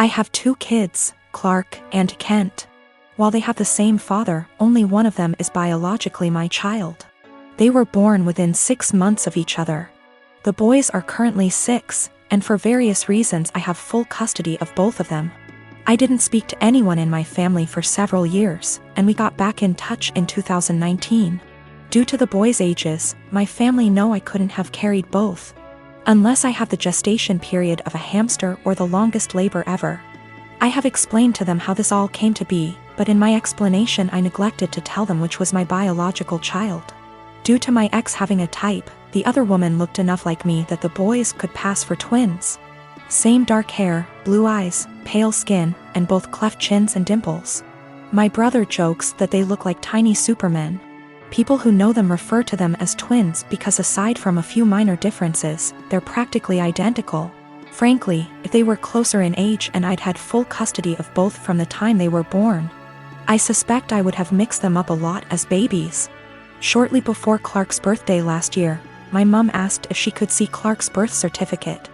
I have 2 kids, Clark and Kent. While they have the same father, only one of them is biologically my child. They were born within 6 months of each other. The boys are currently 6, and for various reasons I have full custody of both of them. I didn't speak to anyone in my family for several years, and we got back in touch in 2019. Due to the boys' ages, my family know I couldn't have carried both, unless I have the gestation period of a hamster or the longest labor ever. I have explained to them how this all came to be, but in my explanation I neglected to tell them which was my biological child. Due to my ex having a type, the other woman looked enough like me that the boys could pass for twins. Same dark hair, blue eyes, pale skin, and both cleft chins and dimples. My brother jokes that they look like tiny supermen. People who know them refer to them as twins because aside from a few minor differences, they're practically identical. Frankly, if they were closer in age and I'd had full custody of both from the time they were born, I suspect I would have mixed them up a lot as babies. Shortly before Clark's birthday last year, my mum asked if she could see Clark's birth certificate.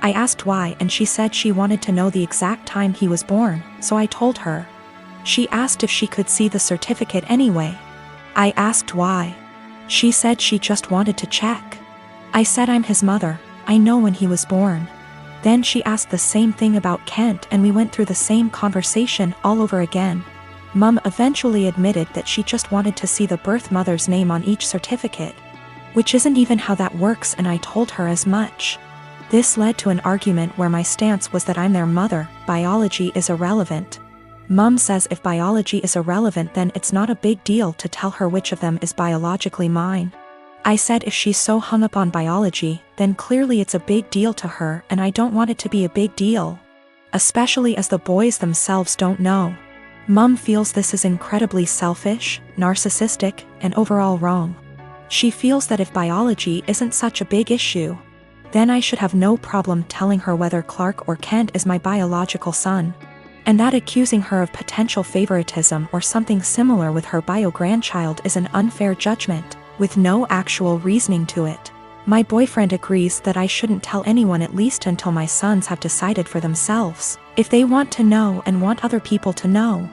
I asked why and she said she wanted to know the exact time he was born, so I told her. She asked if she could see the certificate anyway. I asked why. She said she just wanted to check. I said I'm his mother, I know when he was born. Then she asked the same thing about Kent and we went through the same conversation all over again. Mum eventually admitted that she just wanted to see the birth mother's name on each certificate, which isn't even how that works, and I told her as much. This led to an argument where my stance was that I'm their mother, biology is irrelevant. Mum says if biology is irrelevant then it's not a big deal to tell her which of them is biologically mine. I said if she's so hung up on biology, then clearly it's a big deal to her and I don't want it to be a big deal. Especially as the boys themselves don't know. Mum feels this is incredibly selfish, narcissistic, and overall wrong. She feels that if biology isn't such a big issue, then I should have no problem telling her whether Clark or Kent is my biological son. And that accusing her of potential favoritism or something similar with her bio-grandchild is an unfair judgment, with no actual reasoning to it. My boyfriend agrees that I shouldn't tell anyone at least until my sons have decided for themselves, if they want to know and want other people to know.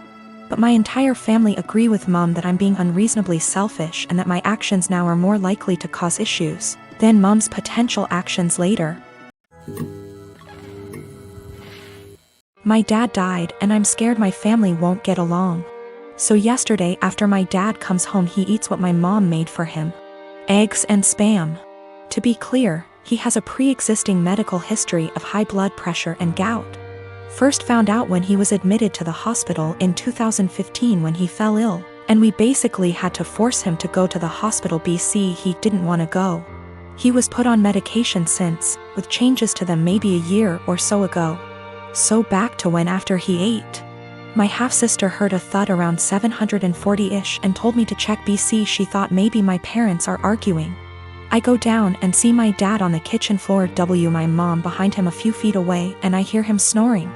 But my entire family agree with Mum that I'm being unreasonably selfish and that my actions now are more likely to cause issues than Mum's potential actions later. My dad died and I'm scared my family won't get along. So yesterday after my dad comes home he eats what my mom made for him. Eggs and Spam. To be clear, he has a pre-existing medical history of high blood pressure and gout. First found out when he was admitted to the hospital in 2015 when he fell ill, and we basically had to force him to go to the hospital BC he didn't want to go. He was put on medication since, with changes to them maybe a year or so ago. So back to when after he ate. My half-sister heard a thud around 740-ish and told me to check BC. She thought maybe my parents are arguing. I go down and see my dad on the kitchen floor, my mom behind him a few feet away, and I hear him snoring.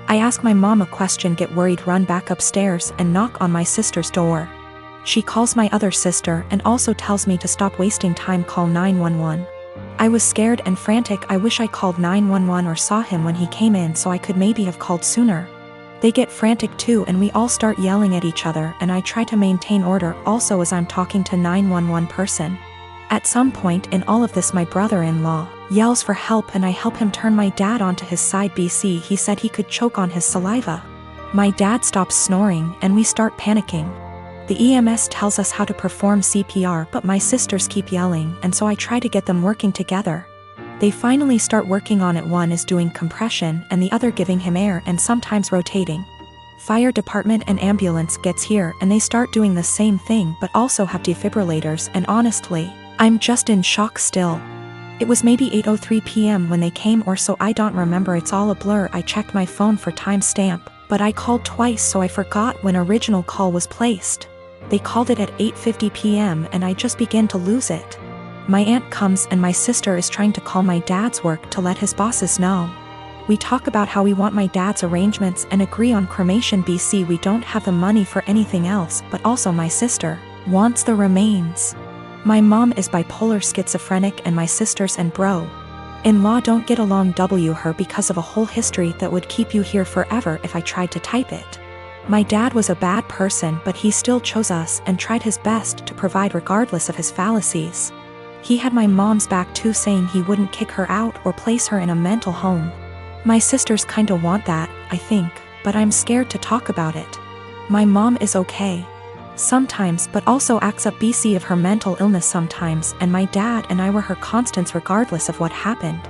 I ask my mom a question, get worried, run back upstairs and knock on my sister's door. She calls my other sister and also tells me to stop wasting time, call 911. I was scared and frantic. I wish I called 911 or saw him when he came in so I could maybe have called sooner. They get frantic too and we all start yelling at each other and I try to maintain order also as I'm talking to 911 person. At some point in all of this my brother-in-law yells for help and I help him turn my dad onto his side. BC, he said he could choke on his saliva. My dad stops snoring and we start panicking. The EMS tells us how to perform CPR but my sisters keep yelling and so I try to get them working together. They finally start working on it. One is doing compression and the other giving him air and sometimes rotating. Fire department and ambulance gets here and they start doing the same thing but also have defibrillators, and honestly, I'm just in shock still. It was maybe 8:03 p.m. when they came or so, I don't remember, it's all a blur. I checked my phone for timestamp, but I called twice so I forgot when original call was placed. They called it at 8:50 p.m. and I just began to lose it. My aunt comes and my sister is trying to call my dad's work to let his bosses know. We talk about how we want my dad's arrangements and agree on cremation. BC, we don't have the money for anything else, but also my sister wants the remains. My mom is bipolar schizophrenic and my sisters and bro In-law don't get along her because of a whole history that would keep you here forever if I tried to type it. My dad was a bad person, but he still chose us and tried his best to provide regardless of his fallacies. He had my mom's back too, saying he wouldn't kick her out or place her in a mental home. My sisters kinda want that, I think, but I'm scared to talk about it. My mom is okay sometimes, but also acts up BC of her mental illness sometimes, and my dad and I were her constants regardless of what happened.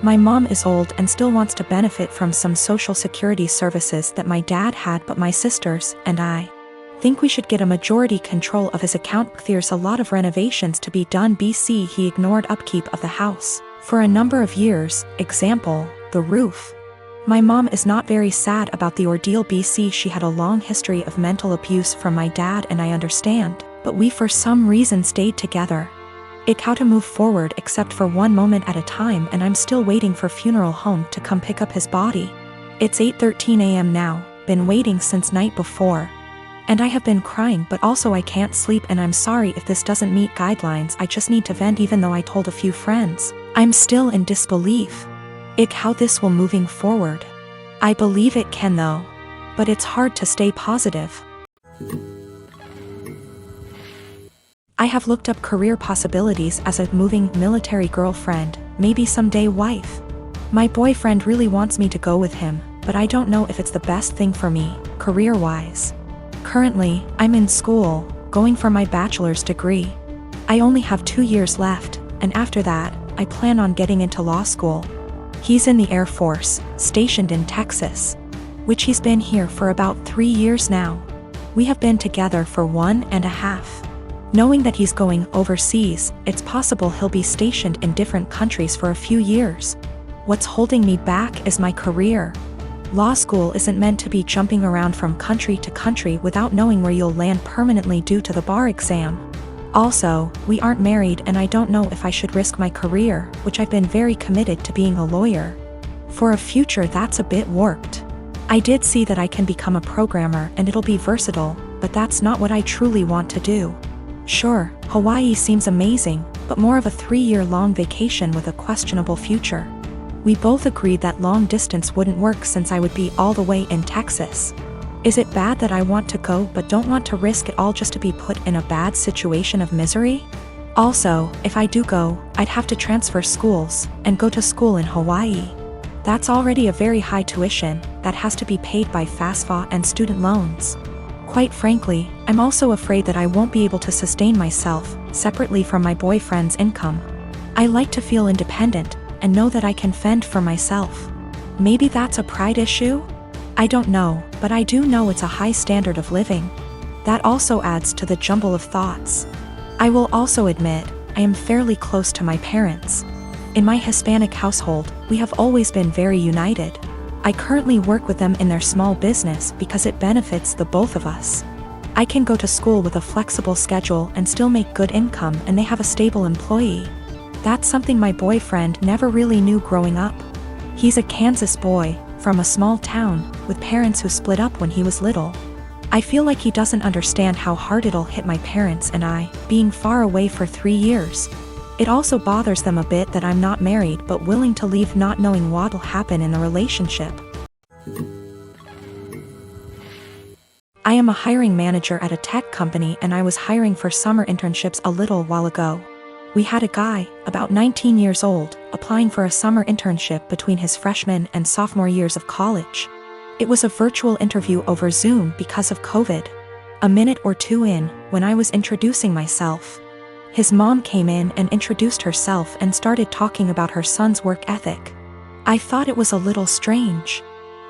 My mom is old and still wants to benefit from some social security services that my dad had, but my sisters and I think we should get a majority control of his account. There's a lot of renovations to be done. BC he ignored upkeep of the house for a number of years, example, the roof. My mom is not very sad about the ordeal. BC she had a long history of mental abuse from my dad, and I understand, but we for some reason stayed together. It how to move forward except for one moment at a time, and I'm still waiting for funeral home to come pick up his body. It's 8:13 a.m. now, been waiting since night before. And I have been crying, but also I can't sleep, and I'm sorry if this doesn't meet guidelines. I just need to vent. Even though I told a few friends, I'm still in disbelief. How this will moving forward. I believe it can though. But it's hard to stay positive. I have looked up career possibilities as a moving military girlfriend, maybe someday wife. My boyfriend really wants me to go with him, but I don't know if it's the best thing for me, career-wise. Currently, I'm in school, going for my bachelor's degree. I only have 2 years left, and after that, I plan on getting into law school. He's in the Air Force, stationed in Texas, which he's been here for about 3 years now. We have been together for 1.5. Knowing that he's going overseas, it's possible he'll be stationed in different countries for a few years. What's holding me back is my career. Law school isn't meant to be jumping around from country to country without knowing where you'll land permanently due to the bar exam. Also, we aren't married, and I don't know if I should risk my career, which I've been very committed to being a lawyer, for a future that's a bit warped. I did see that I can become a programmer and it'll be versatile, but that's not what I truly want to do. Sure, Hawaii seems amazing, but more of a 3-year-long vacation with a questionable future. We both agreed that long distance wouldn't work since I would be all the way in Texas. Is it bad that I want to go but don't want to risk it all just to be put in a bad situation of misery? Also, if I do go, I'd have to transfer schools and go to school in Hawaii. That's already a very high tuition that has to be paid by FAFSA and student loans. Quite frankly, I'm also afraid that I won't be able to sustain myself separately from my boyfriend's income. I like to feel independent and know that I can fend for myself. Maybe that's a pride issue? I don't know, but I do know it's a high standard of living. That also adds to the jumble of thoughts. I will also admit, I am fairly close to my parents. In my Hispanic household, we have always been very united. I currently work with them in their small business because it benefits the both of us. I can go to school with a flexible schedule and still make good income, and they have a stable employee. That's something my boyfriend never really knew growing up. He's a Kansas boy, from a small town, with parents who split up when he was little. I feel like he doesn't understand how hard it'll hit my parents and I, being far away for 3 years. It also bothers them a bit that I'm not married but willing to leave, not knowing what'll happen in the relationship. I am a hiring manager at a tech company, and I was hiring for summer internships a little while ago. We had a guy, about 19 years old, applying for a summer internship between his freshman and sophomore years of college. It was a virtual interview over Zoom because of COVID. A minute or two in, when I was introducing myself, his mom came in and introduced herself and started talking about her son's work ethic. I thought it was a little strange.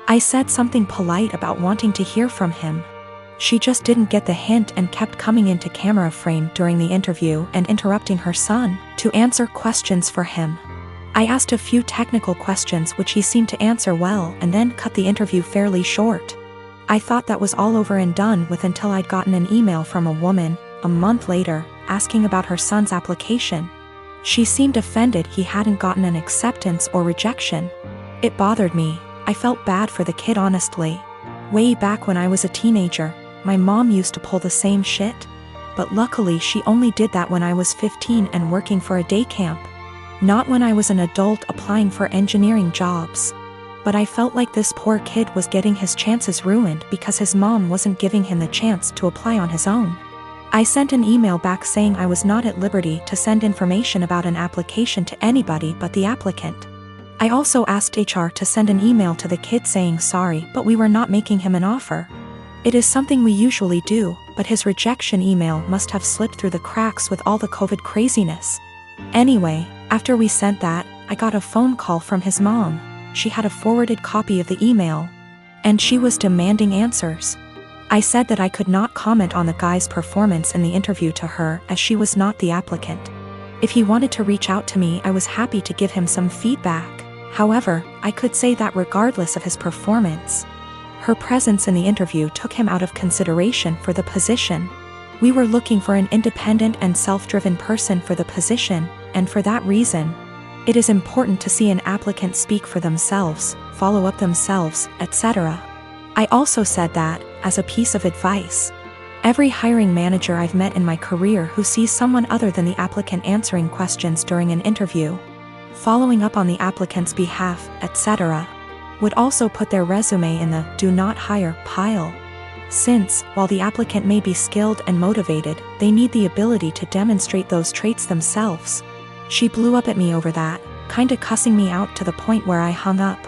I said something polite about wanting to hear from him. She just didn't get the hint and kept coming into camera frame during the interview and interrupting her son to answer questions for him. I asked a few technical questions which he seemed to answer well, and then cut the interview fairly short. I thought that was all over and done with until I'd gotten an email from a woman, a month later, asking about her son's application. She seemed offended he hadn't gotten an acceptance or rejection. It bothered me. I felt bad for the kid, honestly. Way back when I was a teenager, my mom used to pull the same shit. But luckily she only did that when I was 15 and working for a day camp. Not when I was an adult applying for engineering jobs. But I felt like this poor kid was getting his chances ruined because his mom wasn't giving him the chance to apply on his own. I sent an email back saying I was not at liberty to send information about an application to anybody but the applicant. I also asked HR to send an email to the kid saying sorry, but we were not making him an offer. It is something we usually do, but his rejection email must have slipped through the cracks with all the COVID craziness. Anyway, after we sent that, I got a phone call from his mom. She had a forwarded copy of the email, and she was demanding answers. I said that I could not comment on the guy's performance in the interview to her as she was not the applicant. If he wanted to reach out to me, I was happy to give him some feedback. However, I could say that regardless of his performance, her presence in the interview took him out of consideration for the position. We were looking for an independent and self-driven person for the position, and for that reason, it is important to see an applicant speak for themselves, follow up themselves, etc. I also said that, as a piece of advice, every hiring manager I've met in my career who sees someone other than the applicant answering questions during an interview, following up on the applicant's behalf, etc., would also put their resume in the "do not hire" pile. Since, while the applicant may be skilled and motivated, they need the ability to demonstrate those traits themselves. She blew up at me over that, kinda cussing me out to the point where I hung up.